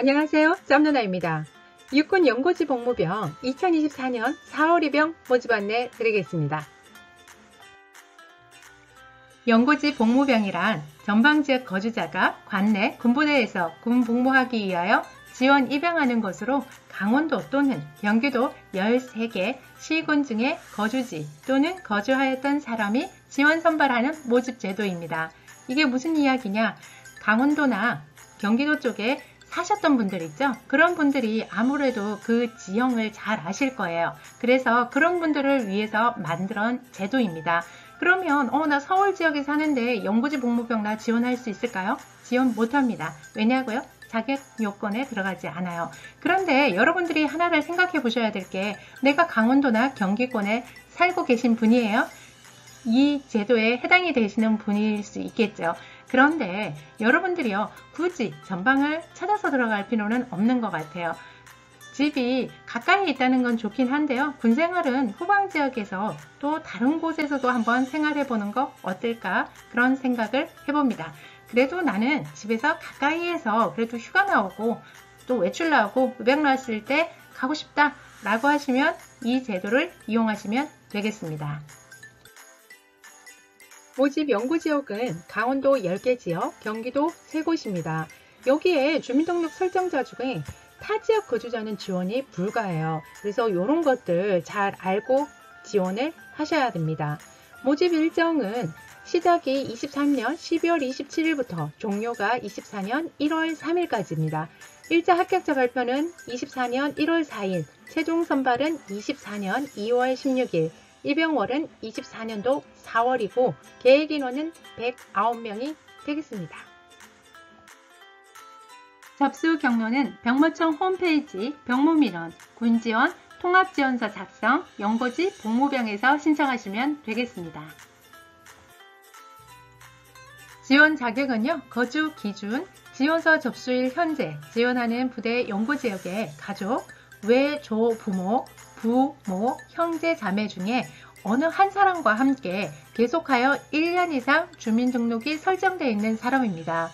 안녕하세요. 썸누나입니다. 육군 연고지 복무병 2024년 4월 입영 모집 안내 드리겠습니다. 연고지 복무병이란 전방지역 거주자가 관내 군부대에서 군 복무하기 위하여 지원 입영하는 것으로 강원도 또는 경기도 13개 시군 중에 거주지 또는 거주하였던 사람이 지원 선발하는 모집 제도입니다. 이게 무슨 이야기냐? 강원도나 경기도 쪽에 사셨던 분들 있죠? 그런 분들이 아무래도 그 지형을 잘 아실 거예요. 그래서 그런 분들을 위해서 만든 제도입니다. 그러면 나 서울 지역에 사는데 연고지 복무병 나 지원할 수 있을까요? 지원 못합니다. 왜냐고요? 자격 요건에 들어가지 않아요. 그런데 여러분들이 하나를 생각해 보셔야 될 게 내가 강원도나 경기권에 살고 계신 분이에요. 이 제도에 해당이 되시는 분일 수 있겠죠. 그런데 여러분들이요 굳이 전방을 찾아서 들어갈 필요는 없는 것 같아요. 집이 가까이 있다는 건 좋긴 한데요. 군생활은 후방 지역에서 또 다른 곳에서도 한번 생활해 보는 거 어떨까 그런 생각을 해봅니다. 그래도 나는 집에서 가까이에서 그래도 휴가 나오고 또 외출 나오고 입영 나왔을 때 가고 싶다 라고 하시면 이 제도를 이용하시면 되겠습니다. 모집 연구지역은 강원도 10개 지역, 경기도 3곳입니다. 여기에 주민등록 설정자 중에 타 지역 거주자는 지원이 불가해요. 그래서 이런 것들 잘 알고 지원을 하셔야 됩니다. 모집 일정은 시작이 23년 12월 27일부터 종료가 24년 1월 3일까지입니다. 1차 합격자 발표는 24년 1월 4일, 최종 선발은 24년 2월 16일, 입영월은 24년도 4월이고 계획 인원은 109명이 되겠습니다. 접수 경로는 병무청 홈페이지 병무민원, 군지원, 통합지원서 작성, 연고지 복무병에서 신청하시면 되겠습니다. 지원 자격은요, 거주 기준, 지원서 접수일 현재, 지원하는 부대 연고지역의 가족, 외, 조, 부모, 부모, 형제, 자매 중에 어느 한 사람과 함께 계속하여 1년 이상 주민등록이 설정되어 있는 사람입니다.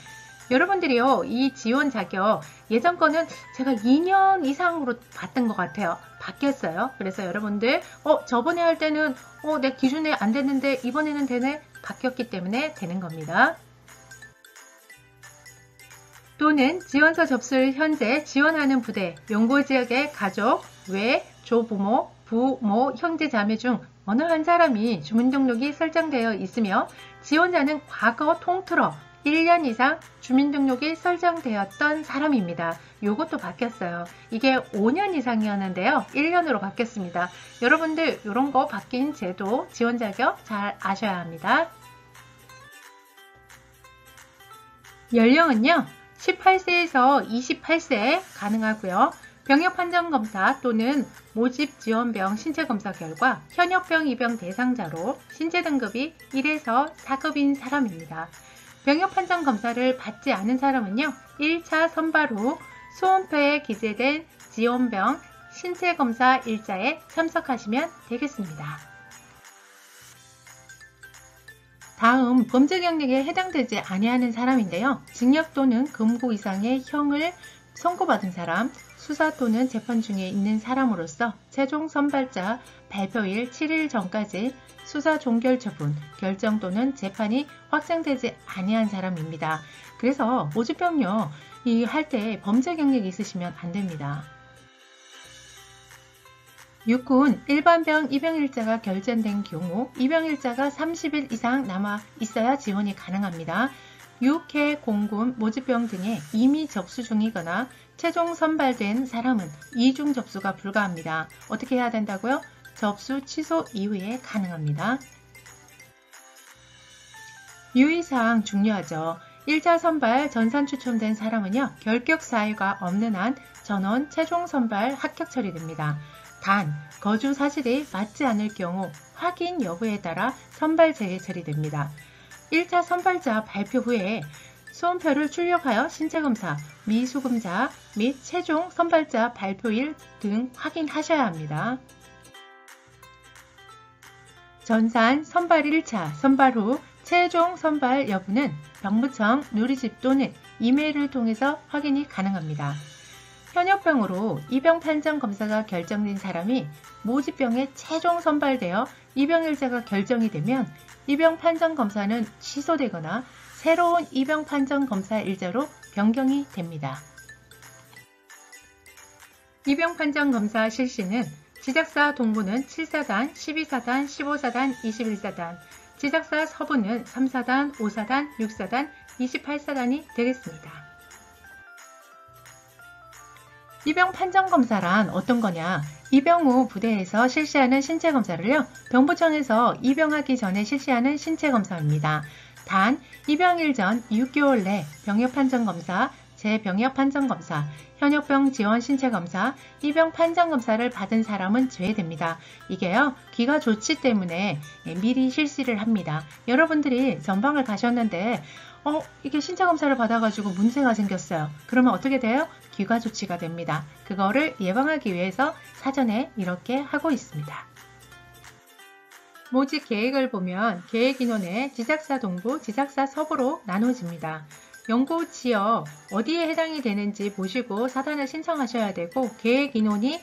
여러분들이요, 이 지원 자격 예전 거는 제가 2년 이상으로 봤던 것 같아요. 바뀌었어요. 그래서 여러분들 저번에 할 때는 내 기준에 안 됐는데 이번에는 되네? 바뀌었기 때문에 되는 겁니다. 또는 지원서 접수일 현재 지원하는 부대, 연고지역의 가족, 외, 조부모, 부모, 형제, 자매 중 어느 한 사람이 주민등록이 설정되어 있으며 지원자는 과거 통틀어 1년 이상 주민등록이 설정되었던 사람입니다. 요것도 바뀌었어요. 이게 5년 이상이었는데요. 1년으로 바뀌었습니다. 여러분들 이런 거 바뀐 제도, 지원 자격 잘 아셔야 합니다. 연령은요. 18세에서 28세 가능하고요. 병역 판정 검사 또는 모집 지원병 신체 검사 결과 현역병 입영 대상자로 신체 등급이 1에서 4급인 사람입니다. 병역 판정 검사를 받지 않은 사람은요. 1차 선발 후 수험표에 기재된 지원병 신체 검사 일자에 참석하시면 되겠습니다. 다음 범죄 경력에 해당되지 아니하는 사람인데요. 징역 또는 금고 이상의 형을 선고받은 사람, 수사 또는 재판 중에 있는 사람으로서 최종 선발자 발표일 7일 전까지 수사 종결 처분, 결정 또는 재판이 확정되지 아니한 사람입니다. 그래서 모집병요, 할 때 범죄 경력이 있으시면 안 됩니다. 육군 일반병 입영일자가 결정된 경우 입영일자가 30일 이상 남아 있어야 지원이 가능합니다. 육해, 공군, 모집병 등에 이미 접수 중이거나 최종 선발된 사람은 이중 접수가 불가합니다. 어떻게 해야 된다고요? 접수 취소 이후에 가능합니다. 유의사항 중요하죠. 1차 선발 전산 추첨된 사람은요. 결격 사유가 없는 한 전원 최종 선발 합격 처리됩니다. 단, 거주 사실이 맞지 않을 경우 확인 여부에 따라 선발 재개 처리됩니다. 1차 선발자 발표 후에 수험표를 출력하여 신체검사, 미수금자 및 최종 선발자 발표일 등 확인하셔야 합니다. 전산 선발 1차 선발 후 최종 선발 여부는 병무청 누리집 또는 이메일을 통해서 확인이 가능합니다. 현역병으로 입영 판정 검사가 결정된 사람이 모집병에 최종 선발되어 입영일자가 결정이 되면 입영 판정 검사는 취소되거나 새로운 입영 판정 검사 일자로 변경이 됩니다. 입영 판정 검사 실시는 지작사 동부는 7사단, 12사단, 15사단, 21사단, 지작사 서부는 3사단, 5사단, 6사단, 28사단이 되겠습니다. 입영 판정 검사란 어떤 거냐? 입영 후 부대에서 실시하는 신체 검사를요, 병부청에서 입영하기 전에 실시하는 신체 검사입니다. 단, 입영일 전 6개월 내 병역 판정 검사, 재병역 판정 검사, 현역병 지원 신체 검사, 입영 판정 검사를 받은 사람은 제외됩니다. 이게요, 귀가 좋지 때문에 미리 실시를 합니다. 여러분들이 전방을 가셨는데 이게 신체 검사를 받아가지고 문제가 생겼어요. 그러면 어떻게 돼요? 귀가 조치가 됩니다. 그거를 예방하기 위해서 사전에 이렇게 하고 있습니다. 모집 계획을 보면 계획 인원에 지작사 동부, 지작사 서부로 나눠집니다. 연구 지역 어디에 해당이 되는지 보시고 사단을 신청하셔야 되고, 계획 인원이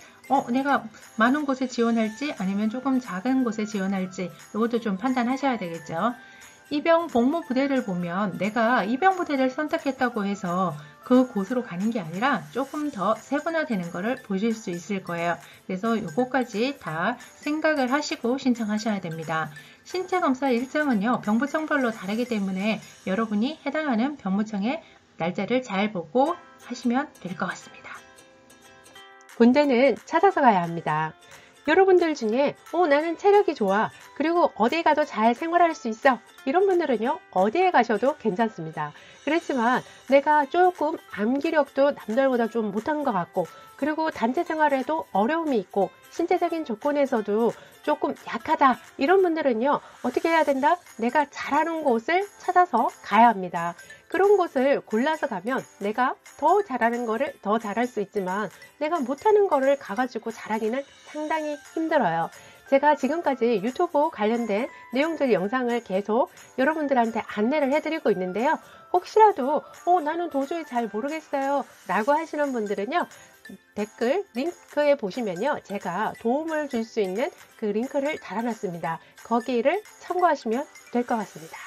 내가 많은 곳에 지원할지 아니면 조금 작은 곳에 지원할지 이것도 좀 판단하셔야 되겠죠. 입영 복무 부대를 보면 내가 입영 부대를 선택했다고 해서 그 곳으로 가는 게 아니라 조금 더 세분화되는 것을 보실 수 있을 거예요. 그래서 요거까지 다 생각을 하시고 신청하셔야 됩니다. 신체 검사 일정은요, 병부청별로 다르기 때문에 여러분이 해당하는 병무청의 날짜를 잘 보고 하시면 될 것 같습니다. 군대는 찾아서 가야 합니다. 여러분들 중에 나는 체력이 좋아, 그리고 어디 가도 잘 생활할 수 있어, 이런 분들은요, 어디에 가셔도 괜찮습니다. 그렇지만 내가 조금 암기력도 남들보다 좀 못한 것 같고, 그리고 단체 생활에도 어려움이 있고 신체적인 조건에서도 조금 약하다, 이런 분들은요, 어떻게 해야 된다? 내가 잘하는 곳을 찾아서 가야 합니다. 그런 곳을 골라서 가면 내가 더 잘하는 거를 더 잘할 수 있지만 내가 못하는 거를 가가지고 잘하기는 상당히 힘들어요. 제가 지금까지 유튜브 관련된 내용들 영상을 계속 여러분들한테 안내를 해드리고 있는데요. 혹시라도 나는 도저히 잘 모르겠어요 라고 하시는 분들은요, 댓글 링크에 보시면요, 제가 도움을 줄 수 있는 그 링크를 달아놨습니다. 거기를 참고하시면 될 것 같습니다.